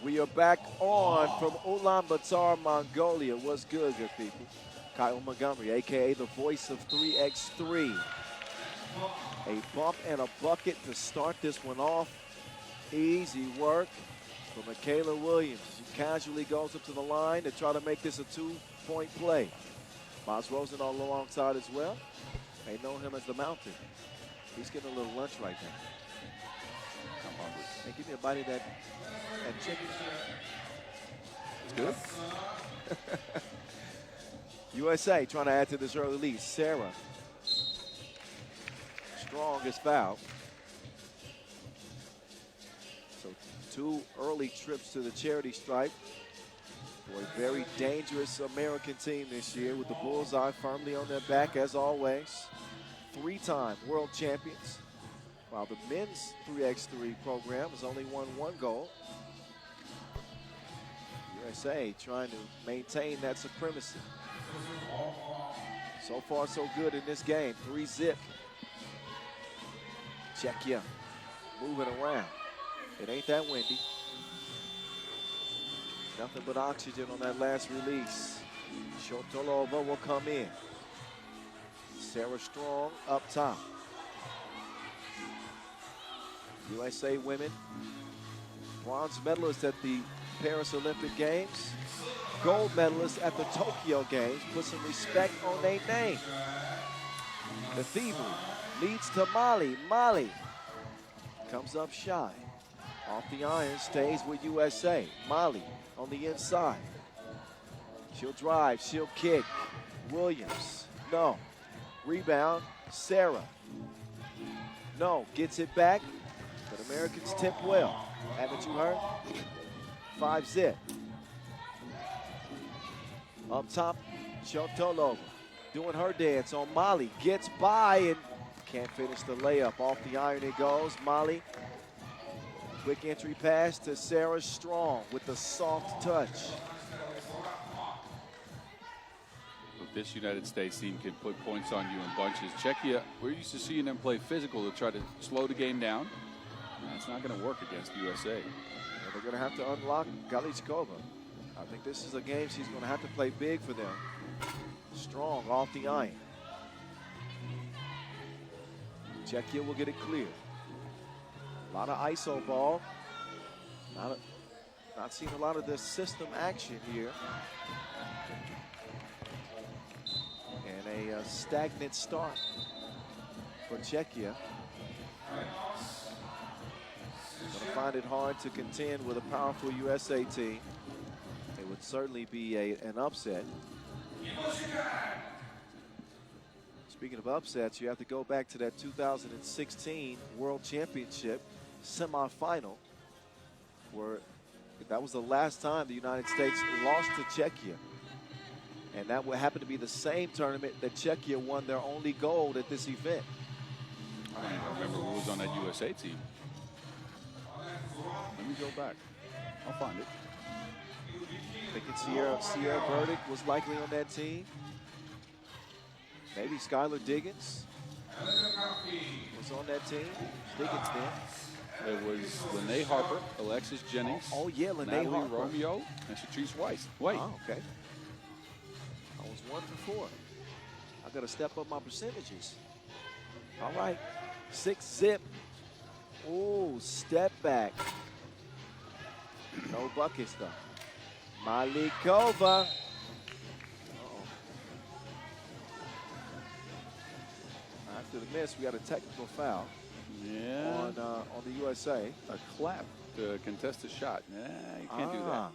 We are back on from Ulaanbaatar, Mongolia. What's good people? Kyle Montgomery, a.k.a. the voice of 3x3. A bump and a bucket to start this one off. Easy work for Michaela Williams. She casually goes up to the line to try to make this a two-point play. Boz Rosendahl alongside as well. They know him as the Mountain. He's getting a little lunch right now. I'm hungry. Hey, give me a bite of that chicken. It's good. USA trying to add to this early lead. Sarah. Strongest foul. So 2 early trips to the charity stripe for a very dangerous American team this year with the bullseye firmly on their back as always. 3-time world champions, while the men's 3x3 program has only won 1 gold. USA trying to maintain that supremacy. So far, so good in this game. 3-zip. Czechia moving around. It ain't that windy. Nothing but oxygen on that last release. Shotolova will come in. Sarah Strong up top. USA women, bronze medalists at the Paris Olympic Games, gold medalists at the Tokyo Games. Put some respect on their name. The thievery leads to Mali. Mali comes up shy. Off the iron, stays with USA. Mali on the inside. She'll drive, she'll kick. Williams, no. Rebound, Sarah. No, gets it back, but Americans tip well. Haven't you heard? 5-zip. Up top, Shotolova doing her dance on Mali. Gets by and can't finish the layup. Off the iron it goes. Mali, quick entry pass to Sarah Strong with the soft touch. This United States team can put points on you in bunches. Czechia, we're used to seeing them play physical to try to slow the game down. It's not going to work against USA. And they're going to have to unlock Galichkova. I think this is a game she's going to have to play big for them. Strong off the iron. Czechia will get it clear. A lot of ISO ball. Not seeing a lot of the system action here. And a stagnant start for Czechia. Gonna find it hard to contend with a powerful USA team. It would certainly be an upset. Speaking of upsets, you have to go back to that 2016 World Championship semifinal, where that was the last time the United States lost to Czechia. And that would happen to be the same tournament that Czechia won their only gold at this event. I don't even remember who was on that USA team. Let me go back. I'll find it. Thinking Sierra Burdick was likely on that team. Maybe Skylar Diggins was on that team. Diggins then. It was Lene Harper, Alexis Jennings. Oh yeah, Lene Harper. Romeo, and Shatrice Weiss. Wait. Oh, okay. I was 1 for 4. I got to step up my percentages. All right. 6-zip. Ooh, step back. No buckets though. Malikova. After the miss, we got a technical foul. Yeah. On the USA. A clap to contest a shot. Nah, you can't do that.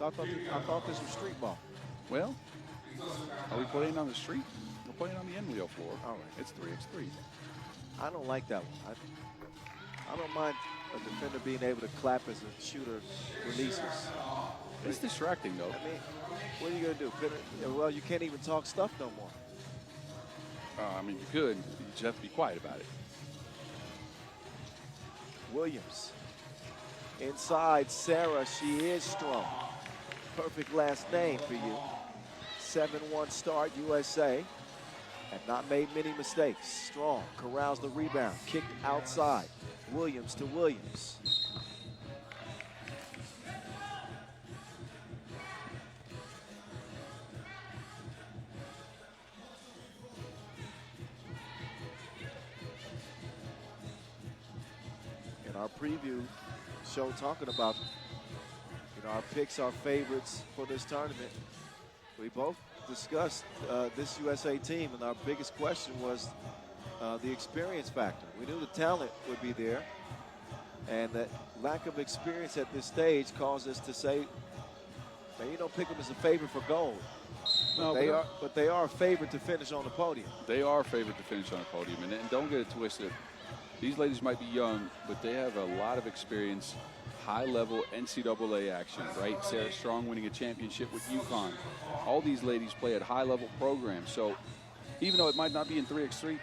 I thought this was street ball. Well, are we playing on the street? We're playing on the Enleo floor. All right. It's 3x3. I don't like that one. I don't mind a defender being able to clap as a shooter releases. It's distracting, though. I mean, what are you going to do? Well, you can't even talk stuff no more. I mean, you could. You just have to be quiet about it. Williams. Inside, Sarah. She is strong. Perfect last name for you. 7-1 start, USA. Have not made many mistakes. Strong corrals the rebound. Kicked outside. Williams to Williams. our preview show talking about, our picks, our favorites for this tournament. We both discussed this USA team, and our biggest question was the experience factor. We knew the talent would be there, and that lack of experience at this stage caused us to say, now, you don't pick them as a favorite for gold. No, but they are a favorite to finish on the podium. They are a favorite to finish on the podium, and don't get it twisted. These ladies might be young, but they have a lot of experience, high-level NCAA action, right? Sarah Strong winning a championship with UConn. All these ladies play at high-level programs, so even though it might not be in 3x3,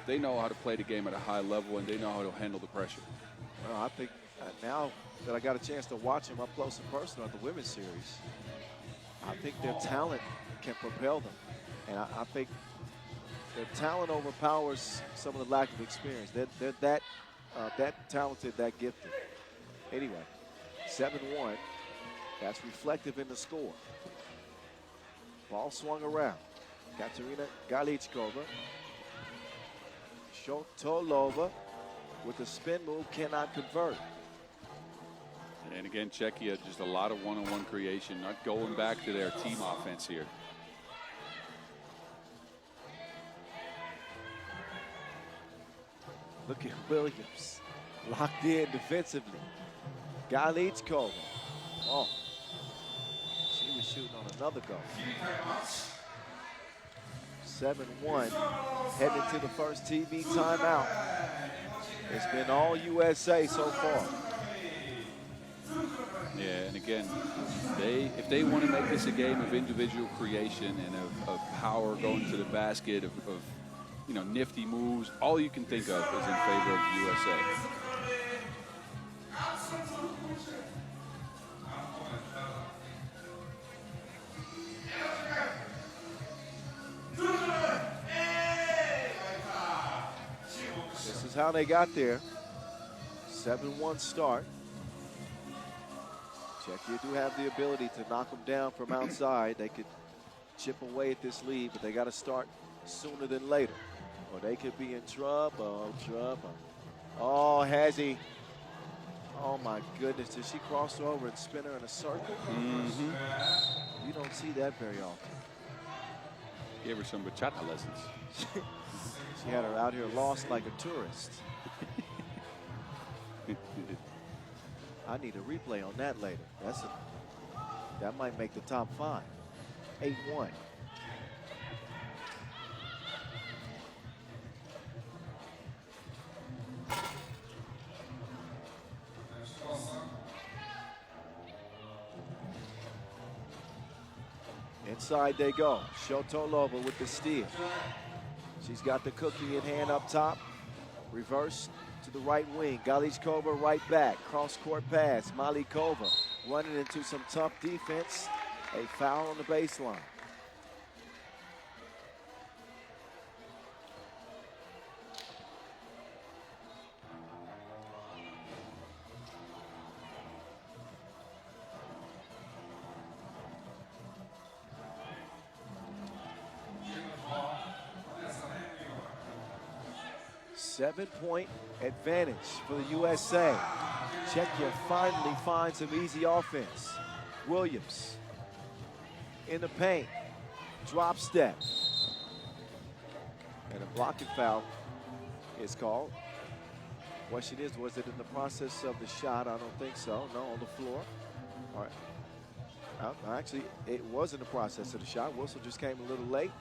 they know how to play the game at a high level, and they know how to handle the pressure. Well, I think now that I got a chance to watch them up close and personal at the women's series, I think their talent can propel them. And I think their talent overpowers some of the lack of experience. They're that talented, that gifted. Anyway, 7-1. That's reflective in the score. Ball swung around. Katerina Galichkova. Shotolova with the spin move cannot convert. And again, Czechia, just a lot of one-on-one creation, not going back to their team offense here. Look at Williams, locked in defensively. Galichkova, oh, she was shooting on another goal. 7-1, heading to the first TV timeout. It's been all USA so far. Yeah, and again, if they want to make this a game of individual creation and of power going to the basket, of nifty moves, all you can think of is in favor of USA. This is how they got there. 7-1 start. Czechia do have the ability to knock them down from outside. They could chip away at this lead, but they got to start sooner than later, or they could be in trouble. Oh, has he? Oh my goodness, did she cross over and spin her in a circle? Mm-hmm. You don't see that very often. Gave her some bachata lessons. She had her out here lost like a tourist. I need a replay on that later. That might make the top 5. 8-1. Inside they go. Shotolova with the steal. She's got the cookie in hand up top. Reverse to the right wing. Galichkova right back. Cross-court pass. Malikova running into some tough defense. A foul on the baseline. Seven-point advantage for the USA. Czechia finally finds some easy offense. Williams in the paint. Drop step. And a blocking foul is called. Question is, was it in the process of the shot? I don't think so. No, on the floor. All right. Actually, it was in the process of the shot. Wilson just came a little late.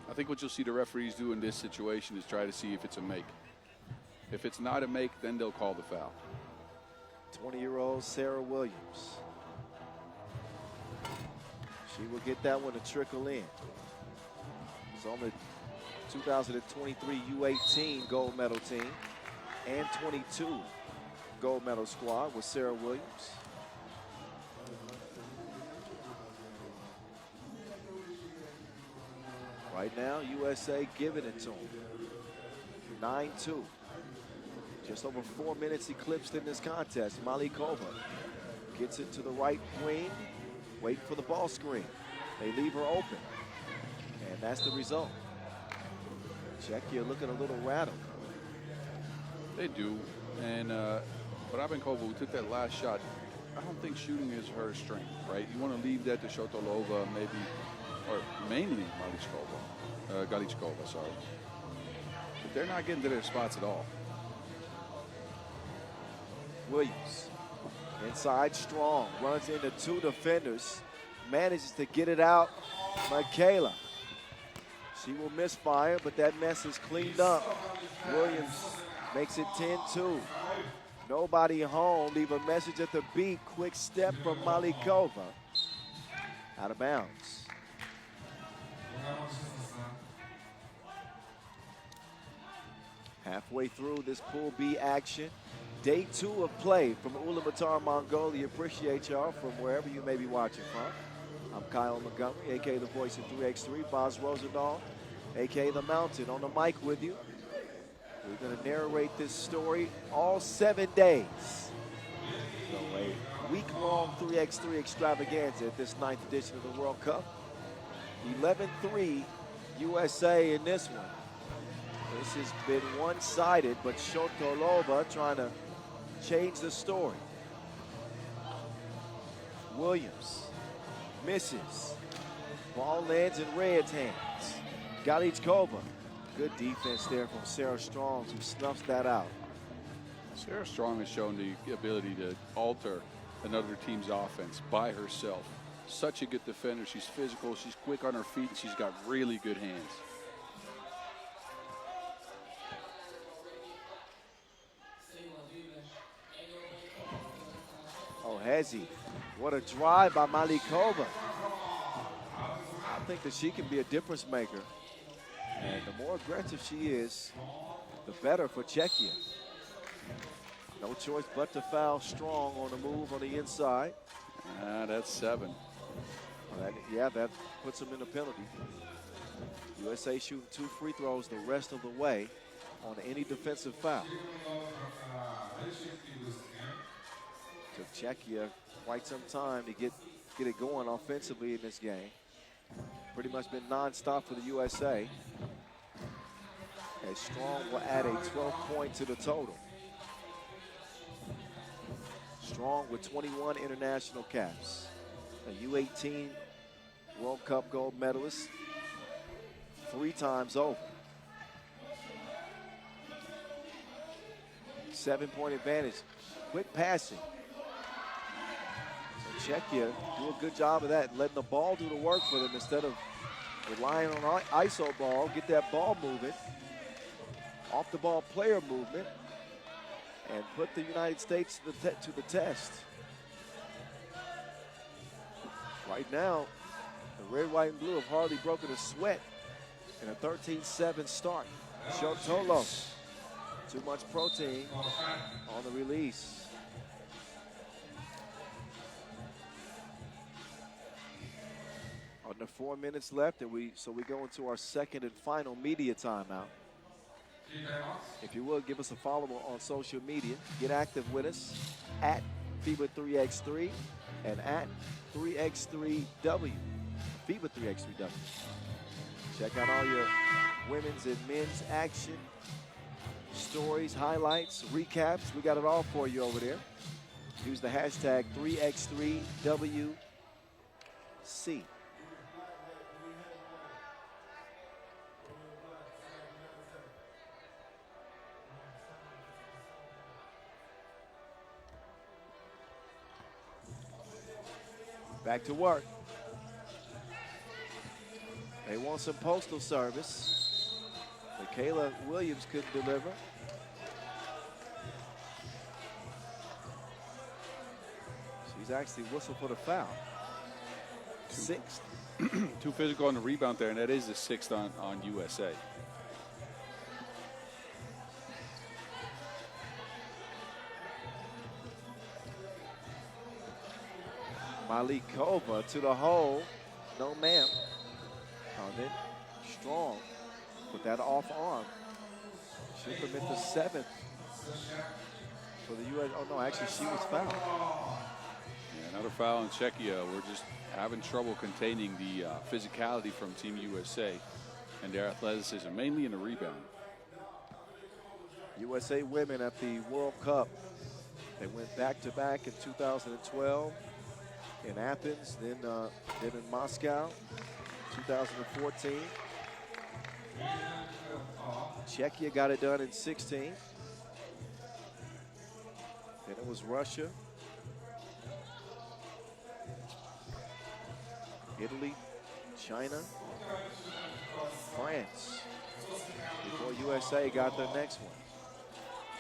I think what you'll see the referees do in this situation is try to see if it's a make. If it's not a make, then they'll call the foul. 20-year-old Sarah Williams. She will get that one to trickle in. It's on the 2023 U18 gold medal team and 22 gold medal squad with Sarah Williams. Right now, USA giving it to them. 9-2. Just over 4 minutes eclipsed in this contest. Malikova gets it to the right wing, waiting for the ball screen. They leave her open, and that's the result. Czechia looking a little rattled. They do. And Rabenkova, who took that last shot, I don't think shooting is her strength, right? You want to leave that to Shotolova, maybe, or mainly Galichkova, sorry. But they're not getting to their spots at all. Williams, inside strong, runs into two defenders, manages to get it out. Michaela, she will misfire, but that mess is cleaned up. Williams makes it 10-2. Nobody home. Leave a message at the beat. Quick step from Malikova. Out of bounds. Halfway through this Pool B action. Day 2 of play from Ulaanbaatar, Mongolia. Appreciate y'all from wherever you may be watching from. I'm Kyle Montgomery, a.k.a. the voice of 3x3. Boz Rosendahl, a.k.a. the Mountain, on the mic with you. We're going to narrate this story all 7 days. So a week-long 3x3 extravaganza at this 9th edition of the World Cup. 11-3 USA in this one. This has been one-sided, but Shotolova trying to change the story. Williams misses. Ball lands in Red's hands. Galichkova. Good defense there from Sarah Strong, who snuffs that out. Sarah Strong has shown the ability to alter another team's offense by herself. Such a good defender. She's physical, she's quick on her feet, and she's got really good hands. Oh, Hezi, what a drive by Malikova. I think that she can be a difference maker. And the more aggressive she is, the better for Czechia. No choice but to foul Strong on the move on the inside. That's 7. Well, that puts them in a penalty. USA shooting 2 free throws the rest of the way on any defensive foul. Took Czechia quite some time to get it going offensively in this game. Pretty much been nonstop for the USA. As Strong will add a 12-point to the total. Strong with 21 international caps. A U18 World Cup gold medalist 3 times over. 7-point advantage. Quick passing. So Czechia do a good job of that, letting the ball do the work for them instead of relying on ISO ball. Get that ball moving. Off the ball player movement, and put the United States to the test. Right now, the red, white, and blue have hardly broken a sweat in a 13-7 start. Shotolo, too much protein on the release. Under 4 minutes left, and we go into our second and final media timeout. If you would, give us a follow on social media. Get active with us at FIBA 3x3 and at 3x3W. FIBA 3x3W. Check out all your women's and men's action, stories, highlights, recaps. We got it all for you over there. Use the hashtag 3x3WC. Back to work. They want some postal service. Michaela Williams couldn't deliver. She's actually whistled for the foul. 6th. Too physical on the rebound there, and that is the 6th on USA. Malikova to the hole. No, ma'am. Then Strong with that off arm. Should permit the 7th for the U.S. Oh, no, actually, she was fouled. Yeah, another foul in Czechia. We're just having trouble containing the physicality from Team USA and their athleticism, mainly in the rebound. USA women at the World Cup. They went back-to-back in 2012 in Athens, then in Moscow, 2014. Czechia got it done in 16. Then it was Russia, Italy, China, France, before USA got their next one.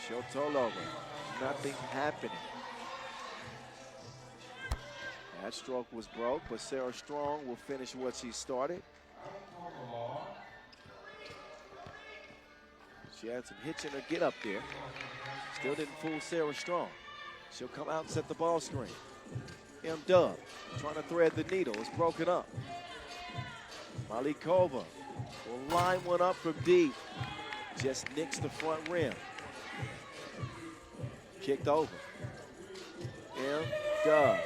Shotolova, nothing happening. That stroke was broke, but Sarah Strong will finish what she started. She had some hitch in her get up there. Still didn't fool Sarah Strong. She'll come out and set the ball screen. M-Dub trying to thread the needle. It's broken up. Malikova will line one up from deep. Just nicks the front rim. Kicked over. M-Dub.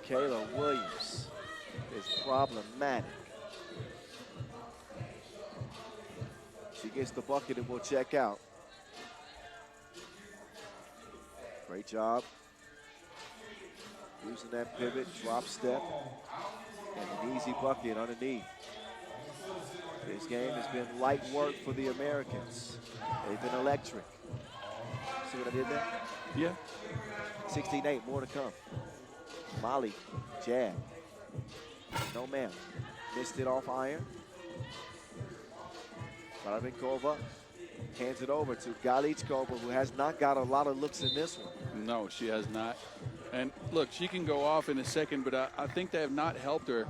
Kayla Williams is problematic. She gets the bucket and will check out. Great job using that pivot, drop step, and an easy bucket underneath. This game has been light work for the Americans. They've been electric. See what I did there? Yeah. 16-8, more to come. Molly, jab. No ma'am. Missed it off iron. Baravinkova hands it over to Galichkova, who has not got a lot of looks in this one. No, she has not. And look, she can go off in a second, but I think they have not helped her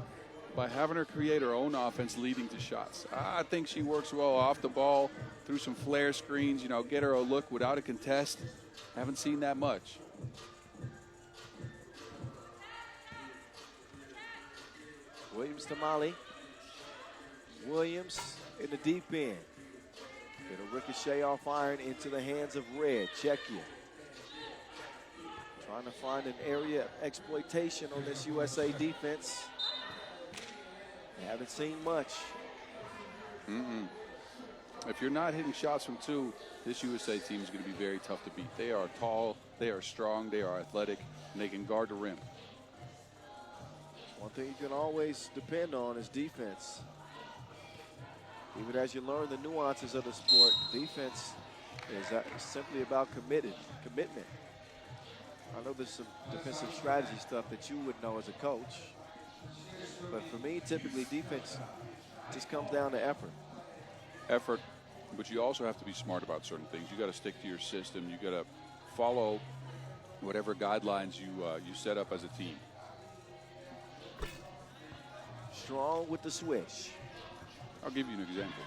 by having her create her own offense leading to shots. I think she works well off the ball, through some flare screens, you know, get her a look without a contest. Haven't seen that much. Williams to Molly. Williams in the deep end. Get a ricochet off iron into the hands of Red. Czechia. Trying to find an area of exploitation on this USA defense. They haven't seen much. If you're not hitting shots from two, this USA team is going to be very tough to beat. They are tall, they are strong, they are athletic, and they can guard the rim. One thing you can always depend on is defense. Even as you learn the nuances of the sport, defense is simply about commitment. I know there's some defensive strategy stuff that you would know as a coach. But for me, typically defense just comes down to effort. Effort, but you also have to be smart about certain things. You got to stick to your system. You got to follow whatever guidelines you set up as a team. Strong with the swish. I'll give you an example.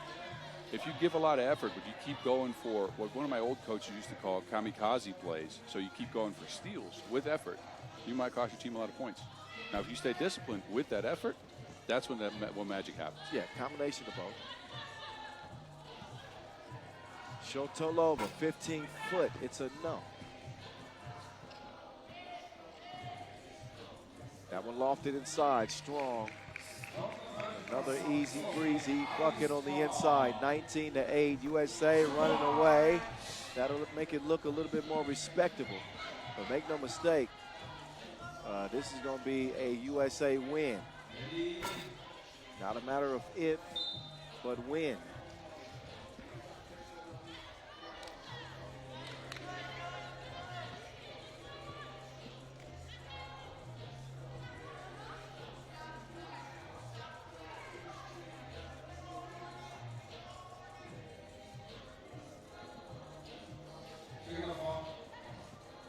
If you give a lot of effort, but you keep going for what one of my old coaches used to call kamikaze plays, so you keep going for steals with effort, you might cost your team a lot of points. Now, if you stay disciplined with that effort, that's when when magic happens. Yeah, combination of both. Shotolova, 15-foot. It's a no. That one lofted inside. Strong. Another easy breezy bucket on the inside. 19-8. USA running away. That'll make it look a little bit more respectable. But make no mistake, this is going to be a USA win. Not a matter of if, but when.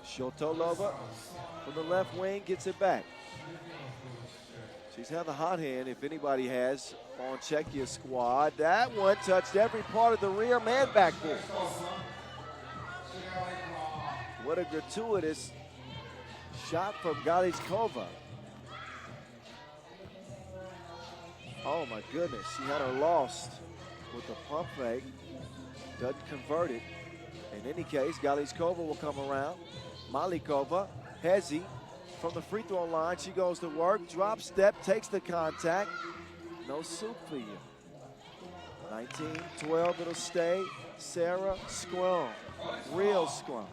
Shotolova from the left wing gets it back. She's had the hot hand, if anybody has, on Czechia's squad. That one touched every part of the rear man backboard. What a gratuitous shot from Galichkova. Oh my goodness, she had her lost with the pump fake. Doesn't convert it. In any case, Galichkova will come around. Malikova, Hezi from the free throw line. She goes to work, drop step, takes the contact. No soup for you. 19-12, it'll stay. Sarah, scrum, real scrum.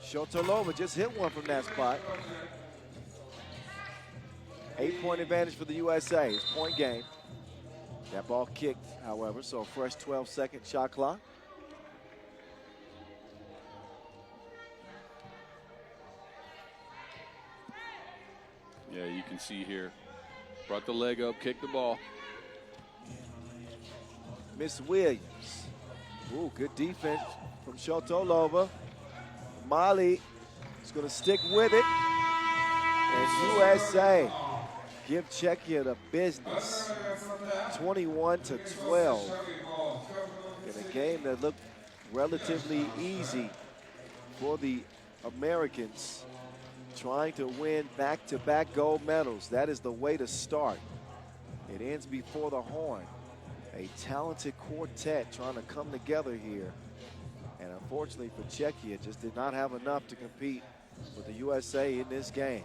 Shotolova just hit one from that spot. 8-point advantage for the USA. It's point game. That ball kicked, however, so a fresh 12-second shot clock. Yeah, you can see here. Brought the leg up, kicked the ball. Miss Williams. Ooh, good defense from Shotolova. Molly is going to stick with it. And USA give Czechia the business. 21-12. In a game that looked relatively easy for the Americans, trying to win back-to-back gold medals. That is the way to start. It ends before the horn. A talented quartet trying to come together here. And unfortunately for Czechia, just did not have enough to compete with the USA in this game.